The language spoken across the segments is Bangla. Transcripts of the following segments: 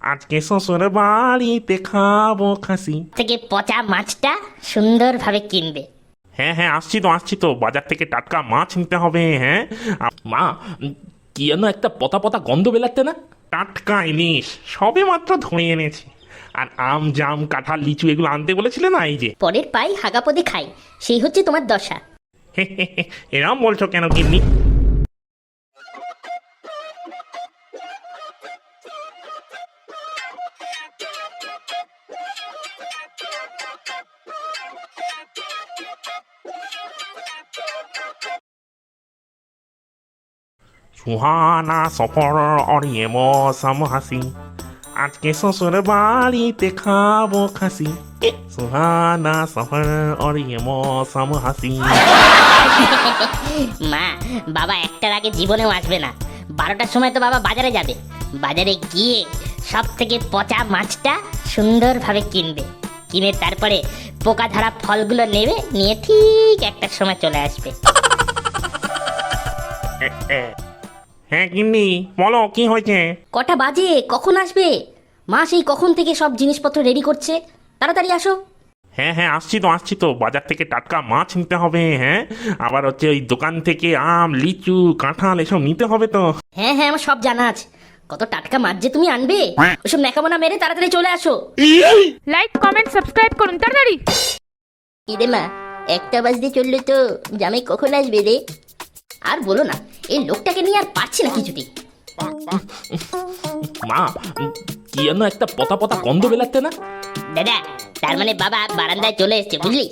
আজকে শ্বশুর বাড়িতে খাবো খাসি। থেকে পচা মাছটা সুন্দরভাবে কিনবে। হ্যাঁ হ্যাঁ, আসছি তো বাজার থেকে টাটকা মাছ নিতে হবে। হ্যাঁ, মা, কি যেন একটা পতা পতা গন্ধ বেলাচ্ছে না? টাটকা ইলিশ সবে মাত্র ধরে এনেছি। আর আম জাম কাঁঠাল লিচু এগুলো আনতে বলেছিলে না, এই যে। পরের পাই হাগাপদে খাই, সেই হচ্ছে তোমার দশা। এরম বলছো কেন গিন্নি? সুহানা সফর অরিয়ে মৌসম হাসি, আজকে শ্বশুর বাড়িতে খাবো খাসি। সুহানা সফর অরিয়ে মৌসম হাসি। মা, বাবা একটার আগে জীবনেও আসবে না। 12টার সময় তো বাবা বাজারে যাবে। বাজারে গিয়ে সব থেকে পচা মাছটা সুন্দরভাবে কিনবে। কিনে তারপরে পোকা ধরা ফলগুলো নেবে, নিয়ে ঠিক একটার সময় চলে আসবে। হ্যাঁ গিন্নি, বলো কি হয়েছে? কটা বাজে? কখন আসবে? মা সেই কখন থেকে সব জিনিসপত্র রেডি করছে, তাড়াতাড়ি আসো। হ্যাঁ হ্যাঁ, আসছি তো বাজার থেকে টাটকা মাছ নিতে হবে। হ্যাঁ, আবার হচ্ছে ওই দোকান থেকে আম লিচু কাঁঠাল এসব নিতে হবে তো। হ্যাঁ হ্যাঁ, আমার সব জানা আছে। কত টাটকা মাছ যে তুমি আনবে, ওসব ন্যাকামোনা মেরে তাড়াতাড়ি চলে আসো। লাইক কমেন্ট সাবস্ক্রাইব করুন তাড়াতাড়ি। ইরে মা, 1টা বাজতে চললো তো, জামাই কখন আসবে রে? আর বলো না, এই লোকটাকে নিয়ে আর পারছি না কিছুতেই। মা, কি যেন একটা পতা পতা গন্ধ বেলাচ্ছে না? দাদা, তার মানে বাবা বারান্দায় চলে এসছে, বুঝলি?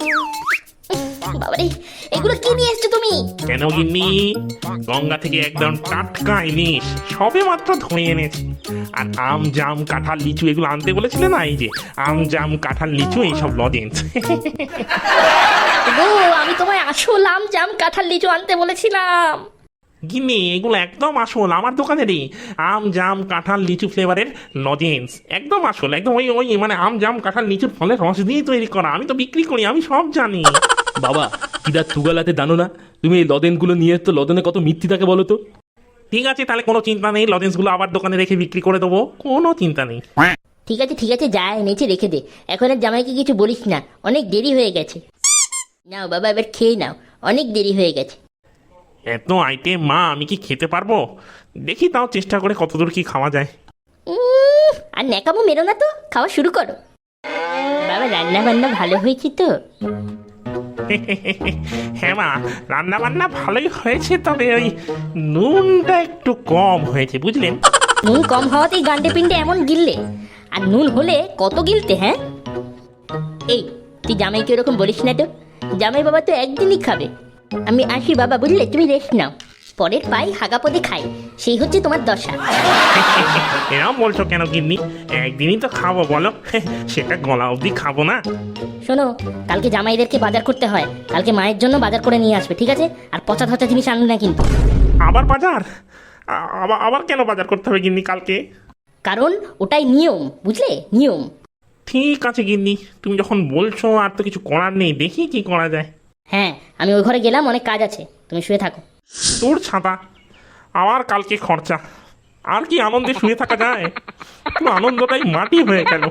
বাবারে, এগুলো কি নিয়ে এসছো তুমি? কেন গিন্নি, গঙ্গা থেকে একদম টাটকা ইলিশ সবে মাত্র ধরে এনেছি। আর আম জাম কাঁঠাল লিচু এগুলো আনতে বলেছিলে না, এই যে আম জাম কাঁঠাল লিচু এইসব লজেন্স। ও, আমি তোমায় আসল আম জাম কাঁঠাল লিচু আনতে বলেছিলাম। গিন্নি, এগুলো একদম আসল আমার দোকানেরই আম জাম কাঁঠাল লিচু ফ্লেভারের লজেন্স। একদম আসল, একদম ওই ওই মানে আম জাম কাঁঠাল লিচুর ফলের রস দিয়ে তৈরি করা। আমি তো বিক্রি করি, আমি সব জানি। বাবা, কিদার তুগালাতে জানো না? তুমি এই লদেনগুলো নিয়ে এসছো, লদেনে কত মিথ্যি থাকে বলো তো? ঠিক আছে, তাহলে কোনো চিন্তা নেই, লজেন্সগুলো আবার দোকানে রেখে বিক্রি করে দেবো, কোনো চিন্তা নেই। ঠিক আছে ঠিক আছে, যা এনেছে রেখে দে। এখন আর জামাইকে কিছু বলিস না, অনেক দেরি হয়ে গেছে। নাও বাবা, এবার খেয়ে নাও, অনেক দেরি হয়ে গেছে। এত আইটেম মা, আমি কি খেতে পারবো? দেখি তাও চেষ্টা করে কতদূর কি খাওয়া যায়। আর ন্যাকামো মেরো না তো, খাওয়া শুরু করো। বাবা, রান্না বান্না ভালো হয়েছে তো? হ্যাঁ মা, রান্না বান্না ভালোই হয়েছে, তবে ওই নুনটা একটু কম হয়েছে, বুঝলেন? নুন কম হওয়াতেই গান্ডে পিন্ডে এমন গিললে? আর নুন হলে কত গিলতে, হ্যাঁ? এই, তুই জামাইকে ওরকম বলিস না তো। জামাই বাবা তো একদিনই খাবে। আমি আসি বাবা, বুঝলে? তুমি রেস্ট নাও। পরের পাই হাগাপদে খাই, সেই হচ্ছে তোমার দশা। এরম বলছো কেন গিন্নি? একদিনই তো খাবো বলো, সেটা গলা অবধি খাবো না? শোনো, কালকে জামাইদেরকে বাজার করতে হয়, কালকে মায়ের জন্য বাজার করে নিয়ে আসবে, ঠিক আছে? আর পচা ধচা জিনিস আনবে না কিন্তু। আবার বাজার? আবার আবার কেন বাজার করতে হবে গিন্নি কালকে? কারণ ওটাই নিয়ম, বুঝলে? নিয়ম। ঠিক আছে গিন্নি, তুমি যখন বলছো, আর তো কিছু করার নেই, দেখি কি করা যায়। হ্যাঁ, আমি ওই ঘরে গেলাম, অনেক কাজ আছে, তুমি শুয়ে থাকো। তোর ছাতা, আবার কালকে খরচা। আর কি আনন্দে শুয়ে থাকা যায়? পুরো আনন্দটাই মাটি হয়ে গেল।